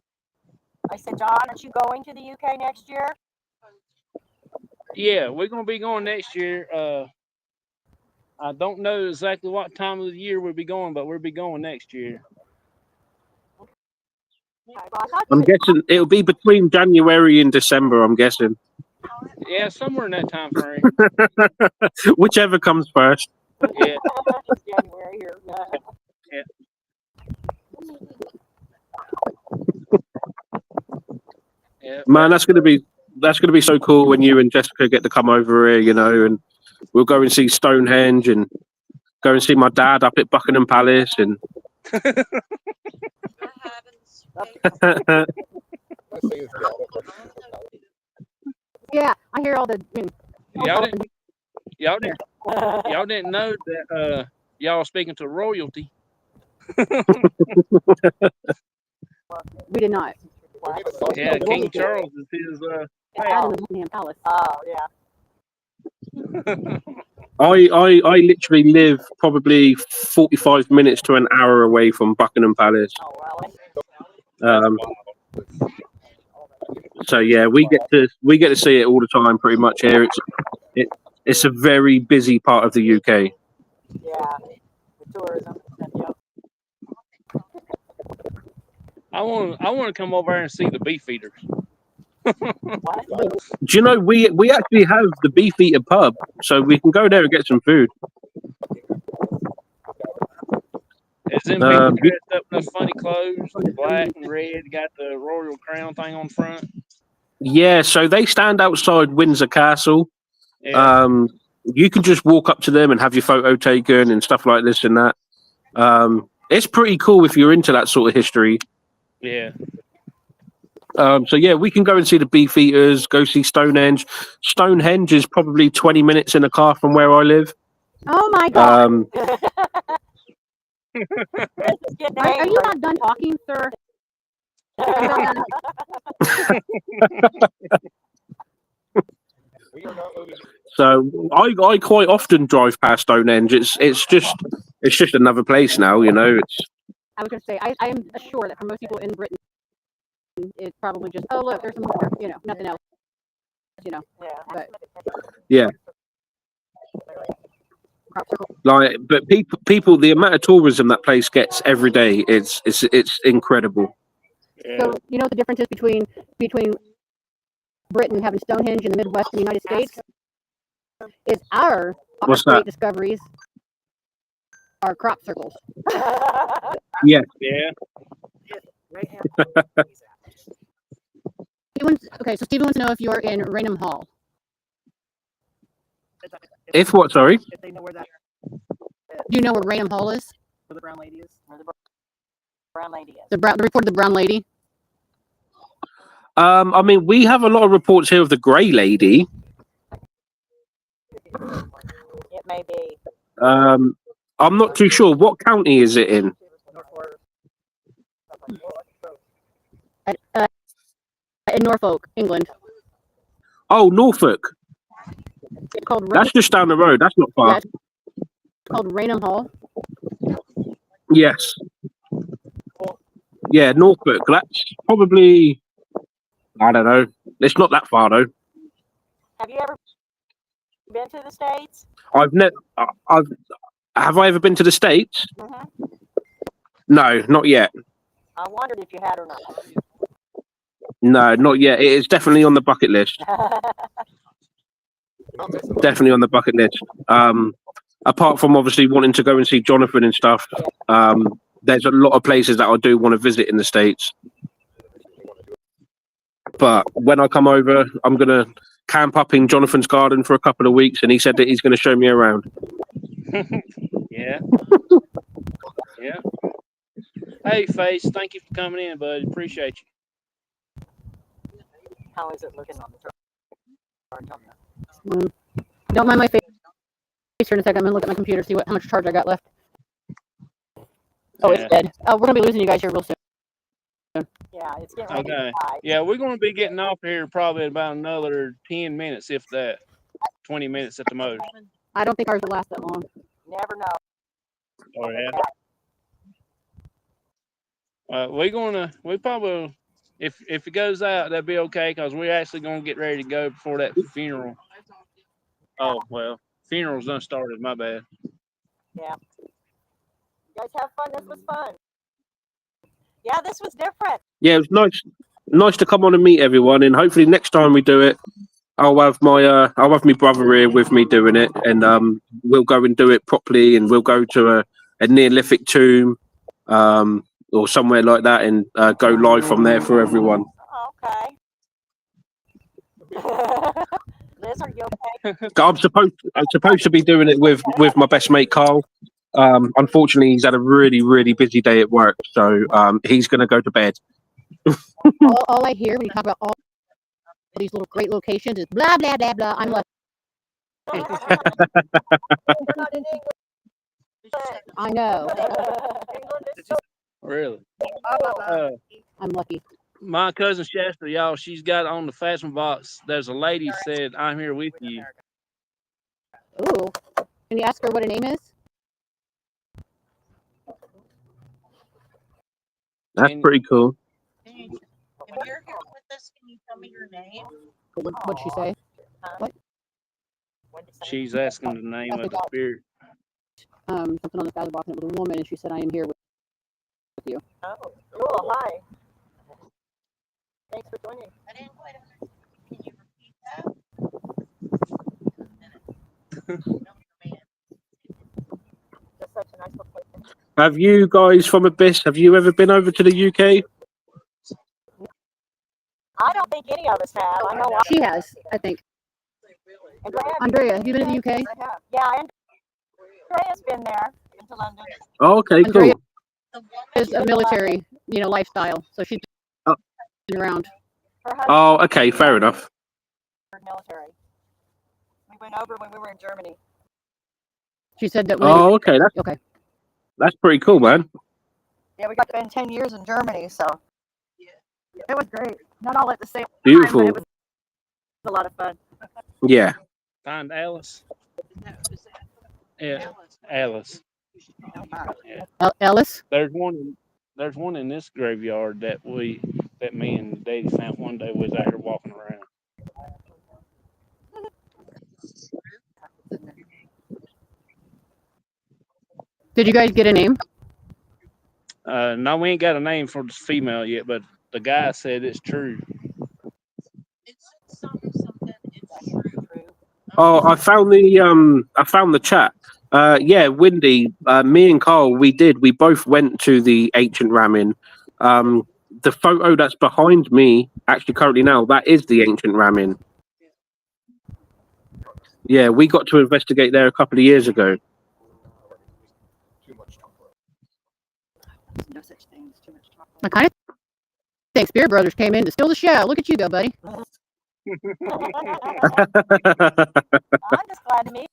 I said, John, aren't you going to the UK next year? Yeah, we're gonna be going next year. I don't know exactly what time of the year we'll be going, but we'll be going next year. I'm guessing it'll be between January and December, I'm guessing. Yeah, somewhere in that time frame. Whichever comes first. Yeah. It's January here. Yeah. Yeah. Man, that's gonna be so cool when you and Jessica get to come over here, you know, and we'll go and see Stonehenge and go and see my dad up at Buckingham Palace and Yeah, I hear all the. Y'all didn't know that y'all were speaking to royalty. We did not. Yeah, King Charles is his Out in the Buckingham Palace. Oh, yeah. I literally live probably 45 minutes to an hour away from Buckingham Palace. Oh, well. So yeah, we get to see it all the time, pretty much here. It's a very busy part of the UK. Yeah. The tourism. Yep. I want to come over there and see the beef eaters. What? Do you know we actually have the Beef Eater pub, so we can go there and get some food. Is them people dressed up in those funny clothes, black and red, got the royal crown thing on front? Yeah, so they stand outside Windsor Castle. Yeah. You can just walk up to them and have your photo taken and stuff like this and that. It's pretty cool if you're into that sort of history. Yeah. So yeah, we can go and see the Beef Eaters, go see Stonehenge. Stonehenge is probably 20 minutes in a car from where I live. Oh my God! Are you not done talking, sir? So I quite often drive past Stonehenge. It's just another place now, you know. I was going to say I am sure that for most people in Britain, it's probably just look, there's some more, you know, nothing else, you know. Yeah. But Yeah. But people, the amount of tourism that place gets every day, it's incredible. Yeah. So you know what the difference is between Britain having Stonehenge in the Midwest of the United States is our What's great that? discoveries are crop circles. Yeah. Yeah. Okay, so Stephen wants to know if you're in Raynham Hall. If what? Sorry. If they know where that Do you know where Raynham Hall is? where the brown lady is. Where the brown lady is. The report of the brown lady. I mean, we have a lot of reports here of the Grey Lady. It may be. I'm not too sure. What county is it in? In Norfolk, England. Oh, Norfolk. It's called That's just down the road. That's not far. it's called Raynham Hall. Yes. Yeah, Norfolk. That's probably, I don't know. It's not that far though. Have you ever been to the States? I've never. I've. Have I ever been to the States? Hmm. No, not yet. I wondered if you had or not. No, not yet. It is definitely on the bucket list. Definitely on the bucket list. Apart from obviously wanting to go and see Jonathan and stuff, there's a lot of places that I do want to visit in the States. But when I come over, I'm gonna camp up in Jonathan's garden for a couple of weeks, and he said that he's going to show me around. Yeah. Yeah. Hey, Face, thank you for coming in, bud. Appreciate you. How is it looking on the charge? Don't mind my face here in a second. I'm gonna look at my computer, see how much charge I got left. Oh, Yeah. it's dead. We're gonna be losing you guys here real soon. Yeah, it's getting ready to Okay. die. Yeah, we're going to be getting off here probably in about another 10 minutes, if that. 20 minutes at the most. I don't think ours will last that long. Never know. Oh, yeah. We probably, if it goes out, that'd be okay, because we're actually going to get ready to go before that funeral. Oh, well, funeral's done started, my bad. Yeah. You guys have fun. This was fun. Yeah, this was different. Yeah, it was nice to come on and meet everyone, and hopefully next time we do it, I'll have my brother here with me doing it, and we'll go and do it properly, and we'll go to a Neolithic tomb, or somewhere like that, and go live from there for everyone. Okay. Liz, are you okay? I'm supposed to be doing it with my best mate Carl. Unfortunately, he's had a really busy day at work, so he's going to go to bed. all I hear when you talk about all these little great locations is blah blah blah blah. I'm lucky. We're not in England. I know. England is so Really. I'm lucky. My cousin Shasta, y'all, she's got on the Fashion Box. There's a lady said, "I'm here with you." Ooh. Can you ask her what her name is? That's pretty cool. If you're here with us, can you tell me your name? What'd she say? What? She's asking the name of the spirit. Something on the Fashion Box, and it was a woman, and she said, "I am here with you." Oh, cool. Hi. Thanks for joining. I didn't quite understand. Can you repeat that? Just such a nice little place. Have you guys from Abyss? Have you ever been over to the UK? I don't think any of us have. I know She has, I think. Andrea, have you been to the UK? Yeah, Andrea's been there to London. Oh, okay, Andrea cool. is a military, lifestyle, so she's been around. Her husband Oh, okay, fair enough. was military. We went over when we were in Germany. She said that. Oh, okay, Okay. That's pretty cool, man. Yeah, we got to spend 10 years in Germany, so it was great. Not all at the same time, Beautiful. but it was a lot of fun. Yeah. Find Alice. Yeah, Alice. Yeah. Ellis? There's one in this graveyard that me and Daddy found one day. We was out here walking around. Did you guys get a name? No, we ain't got a name for the female yet, but the guy said it's true. It's something. It's true. Oh, I found the chat. Yeah, Windy. Me and Carl, we both went to the ancient ramen. The photo that's behind me, actually currently now, that is the ancient ramen. Yeah, we got to investigate there a couple of years ago. Too much chocolate. No such thing as too much chocolate. I kind of think Spirit Brothers came in to steal the show. Look at you go, buddy. I'm just glad to meet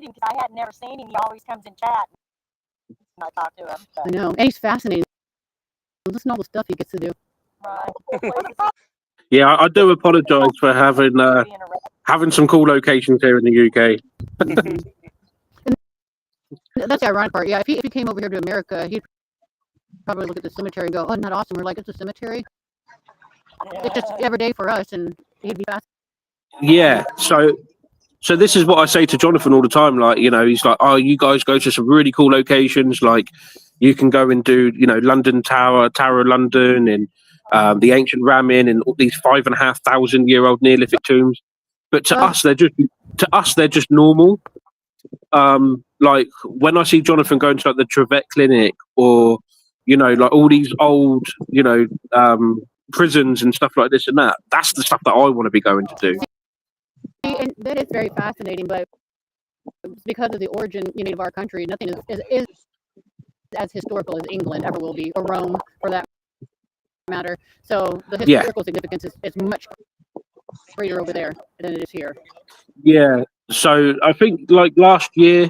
him because I had never seen him. He always comes in chat and I talk to him. So. I know. And he's fascinating. Listen to all the stuff he gets to do. Right. Yeah, I do apologise for having some cool locations here in the UK. That's the ironic part. Yeah, if he came over here to America, he'd probably look at the cemetery and go, "Oh, isn't that awesome?" We're like, "It's a cemetery. It's just every day for us," and he'd be fast. Yeah. So this is what I say to Jonathan all the time. Like, you know, he's like, "Oh, you guys go to some really cool locations. Like, you can go and do, you know, London Tower, Tower of London, and the ancient Ram Inn, and all these 5,500-year-old Neolithic tombs. But to us, they're just normal. Like when I see Jonathan going to like the Trevette Clinic, or you know, like all these old, you know, prisons and stuff like this and that. That's the stuff that I want to be going to do. And that is very fascinating, but because of the origin, you know, of our country, nothing is as historical as England ever will be, or Rome for that matter. So the Yeah. historical significance is much greater over there than it is here. Yeah. So I think like last year,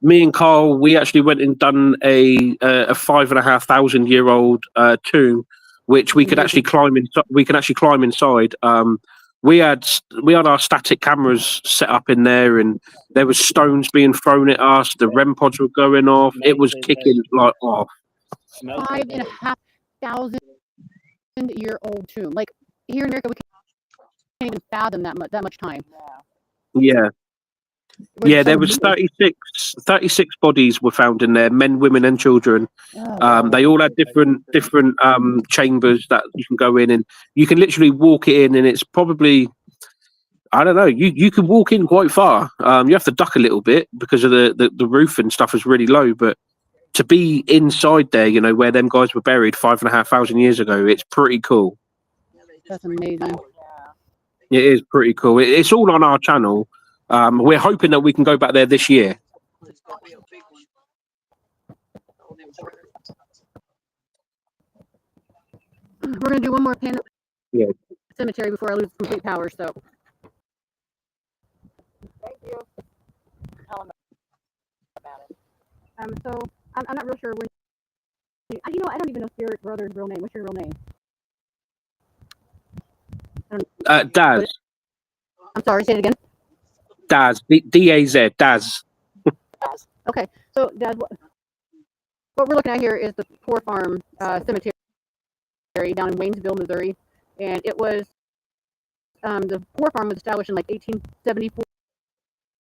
me and Carl, we actually went and done a 5,500-year-old tomb, which we could actually climb in. We can actually climb inside. We had our static cameras set up in there, and there was stones being thrown at us. The REM pods were going off. It was kicking like off. 5,500-year-old tomb. Like here in America, we can't even fathom that much time. Yeah. Yeah, there was 36 bodies were found in there, men, women, and children. They all had different chambers that you can go in, and you can literally walk it in, and it's probably, I don't know, you can walk in quite far. You have to duck a little bit because of the roof and stuff is really low, but to be inside there, you know, where them guys were buried 5,500 years ago, it's pretty cool. That's amazing. It is pretty cool. It's all on our channel. We're hoping that we can go back there this year. We're gonna do one more pan Yeah. cemetery before I lose complete power. So Thank you. Tell them about it. so I'm not real sure when. You know, I don't even know Spirit Brother's real name. What's your real name? Daz. I'm sorry. Say it again. Daz. D-A-Z. Daz. Okay. So Dad, what we're looking at here is the Poor Farm Cemetery down in Waynesville, Missouri, and it was the Poor Farm was established in like 1874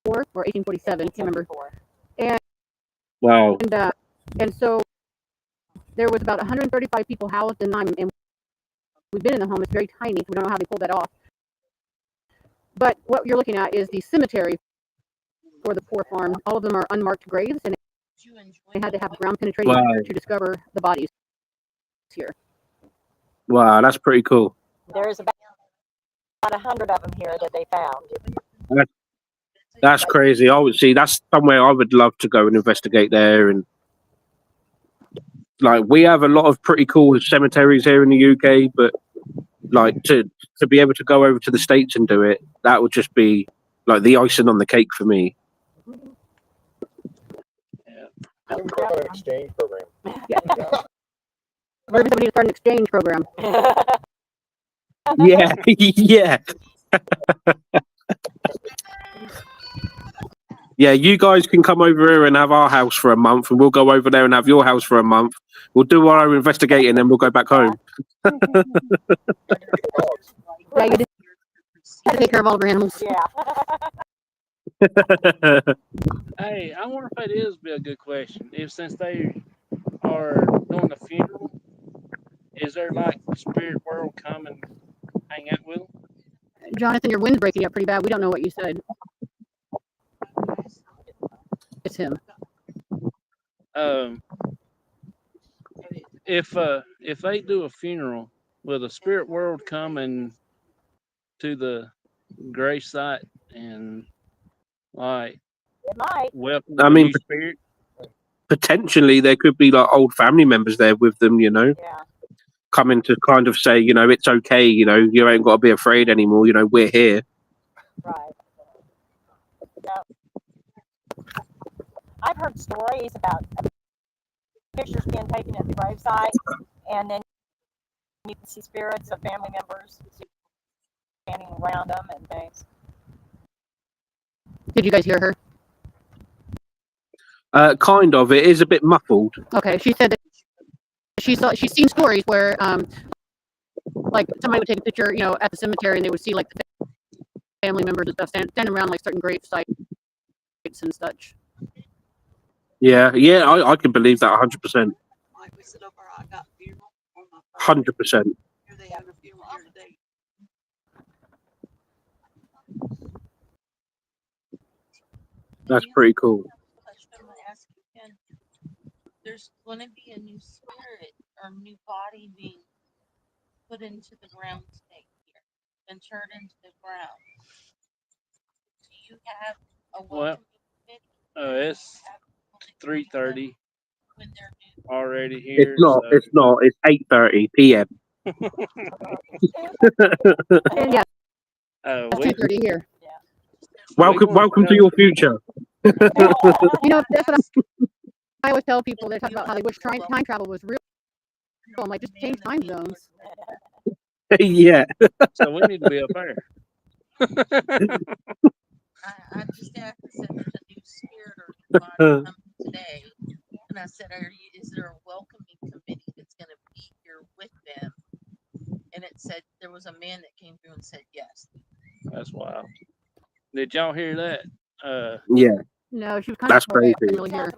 or 1847. I can't remember. And Wow. And so there was about 135 people housed in them, and we've been in the home. It's very tiny, so we don't know how they pulled that off. But what you're looking at is the cemetery for the Poor Farm. All of them are unmarked graves, and they had to have ground penetrating to discover the bodies here. Wow, that's pretty cool. There's about 100 of them here that they found. That's crazy. I would see that's somewhere I would love to go and investigate there. And like we have a lot of pretty cool cemeteries here in the UK, but like to be able to go over to the States and do it, that would just be like the icing on the cake for me. We can have an exchange program. Maybe somebody start an exchange program. Yeah, yeah. Yeah, you guys can come over here and have our house for a month, and we'll go over there and have your house for a month. We'll do our own investigating, and then we'll go back home. Yeah, you just have to take care of all of your animals. Yeah. Hey, I wonder if it is be a good question. If since they are doing the funeral, is there like the spirit world come and hang out with them? Jonathan, your wind's breaking up pretty bad. We don't know what you said. It's him. If they do a funeral, will the spirit world come and to the grave site and like It might. welcome I the mean, new spirit? potentially there could be like old family members there with them, you know, Yeah. coming to kind of say, you know, it's okay, you know, you ain't got to be afraid anymore, you know, we're here. Right. Yeah. I've heard stories about pictures being taken at the gravesite, and then you can see spirits of family members standing around them and things. Did you guys hear her? Kind of. It is a bit muffled. Okay, she said that she's seen stories where like somebody would take a picture, at the cemetery, and they would see like the family members and stuff standing around like certain grave sites and such. Yeah, I can believe that 100%. 100%. That's pretty cool. Question I ask you again. There's going to be a new spirit or new body being put into the ground today here and turned into the ground. Do you have a Well, welcoming committee? it's 3:30 When they're new? already It's here. not. It's not. It's 8:30 p.m. And yeah, We 2:30 here. Welcome to your future. That's what I always tell people. They talk about how they wish time travel was real. I'm like, just change time zones. Yeah. So we need to be up there. I just asked, I said, there's a new spirit or new body coming today. And I said, is there a welcoming committee that's going to be here with them? And it said, there was a man that came through and said yes. That's wild. Did y'all hear that? Yeah. No, she was kind That's of far away. I crazy. couldn't really hear.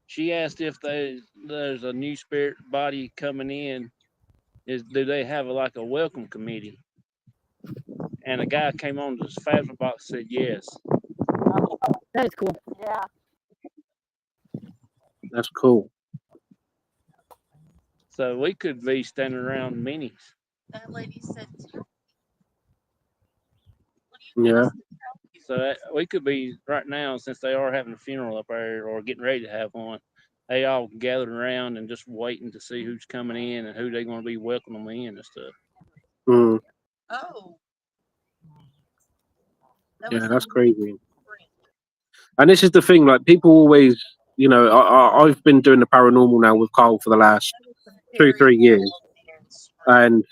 She asked if there's a new spirit body coming in. Do they have like a welcome committee? And a guy came on to the Phasma box and said yes. That is cool. Yeah. That's cool. So we could be standing around minis. That lady said, Yeah. So we could be right now, since they are having a funeral up there or getting ready to have one. They all gathered around and just waiting to see who's coming in and who they're going to be welcoming in and stuff. Mm. oh. Yeah, that's crazy. And this is the thing, like people always, I've been doing the paranormal now with Carl for the last 2-3 years, and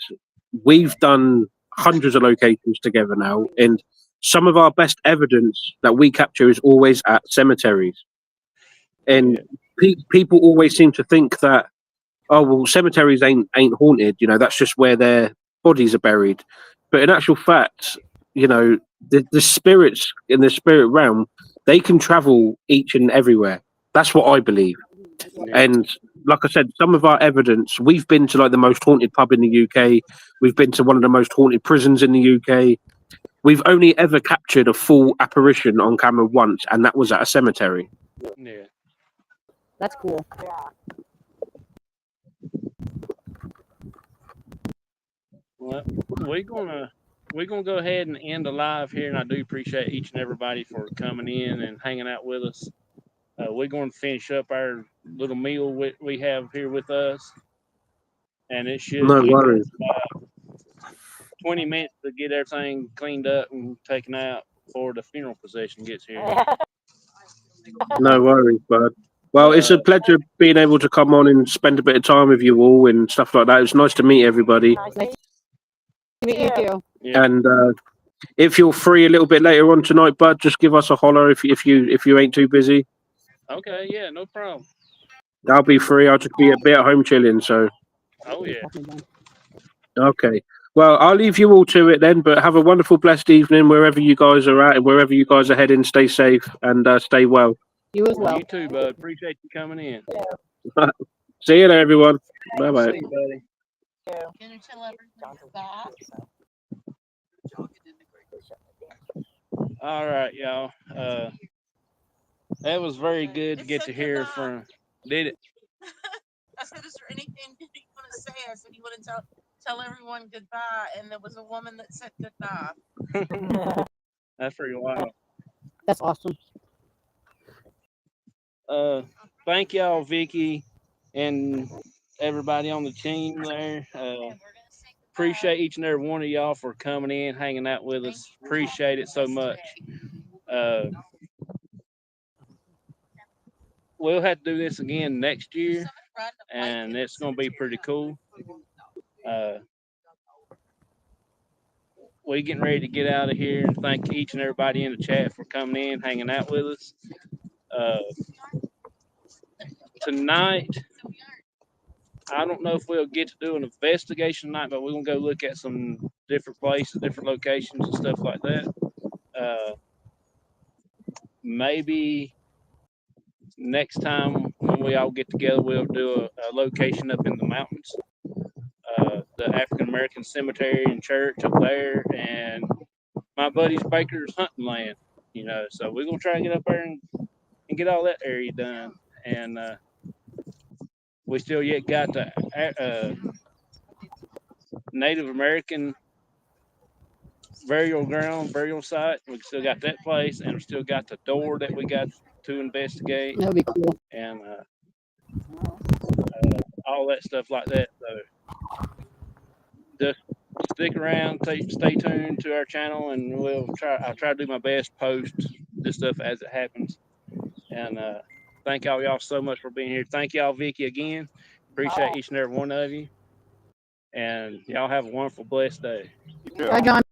we've done hundreds of locations together now, and some of our best evidence that we capture is always at cemeteries. And people always seem to think that, oh well, cemeteries ain't haunted, that's just where their bodies are buried. But in actual fact, the spirits in the spirit realm, they can travel each and everywhere. That's what I believe. And like I said, some of our evidence, we've been to like the most haunted pub in the UK. We've been to one of the most haunted prisons in the UK. We've only ever captured a full apparition on camera once, and that was at a cemetery. Yeah. That's cool. Yeah. Well, we're gonna go ahead and end the live here, and I do appreciate each and everybody for coming in and hanging out with us. We're going to finish up our little meal we have here with us, and it should No take worries. us about 20 minutes to get everything cleaned up and taken out before the funeral procession gets here. No worries, bud. Well, it's a pleasure being able to come on and spend a bit of time with you all and stuff like that. It's nice to meet everybody. Nice Nice to meet you too. Yeah. And if you're free a little bit later on tonight, bud, just give us a holler if you ain't too busy. Okay, yeah, no problem. I'll be free. I'll just be at home chilling. So Oh yeah. okay. Well, I'll leave you all to it then. But have a wonderful, blessed evening wherever you guys are at and wherever you guys are heading. Stay safe and stay well. You as well. You too, bud. Appreciate you coming in. See you there, everyone. Bye bye. See you, buddy. Can you tell everyone goodbye? All right, y'all. That was very good to It get said to hear goodbye. from. Did it? I said, is there anything you want to say? I said, you want to tell everyone goodbye. And there was a woman that said goodbye. That's pretty wild. That's awesome. Thank y'all, Vicky, and everybody on the team there. And we're going to say goodbye. Appreciate each and every one of y'all for coming in, hanging out with Thank us. you for Appreciate it so joining us much. today. We'll have to do this again next year, Someone riding a bike and in the it's going to be cemetery. pretty cool. we getting ready to get out of here, and thank each and everybody in the chat for coming in, hanging out with us. Tonight, I don't know if we'll get to do an investigation night, but we're gonna go look at some different places, different locations, and stuff like that. Maybe next time when we all get together, we'll do a location up in the mountains, the African American Cemetery and Church up there, and my buddy's Baker's hunting land. So we're gonna try and get up there and get all that area done. And we still yet got the Native American burial site. We still got that place, and we still got the door that we got to investigate, That would be cool. and all that stuff like that. So just stick around, stay tuned to our channel, and I'll try to do my best post this stuff as it happens. And thank y'all so much for being here. Thank y'all, Vicky, again. Appreciate each and every one of you. And y'all have a wonderful, blessed day. Bye, John.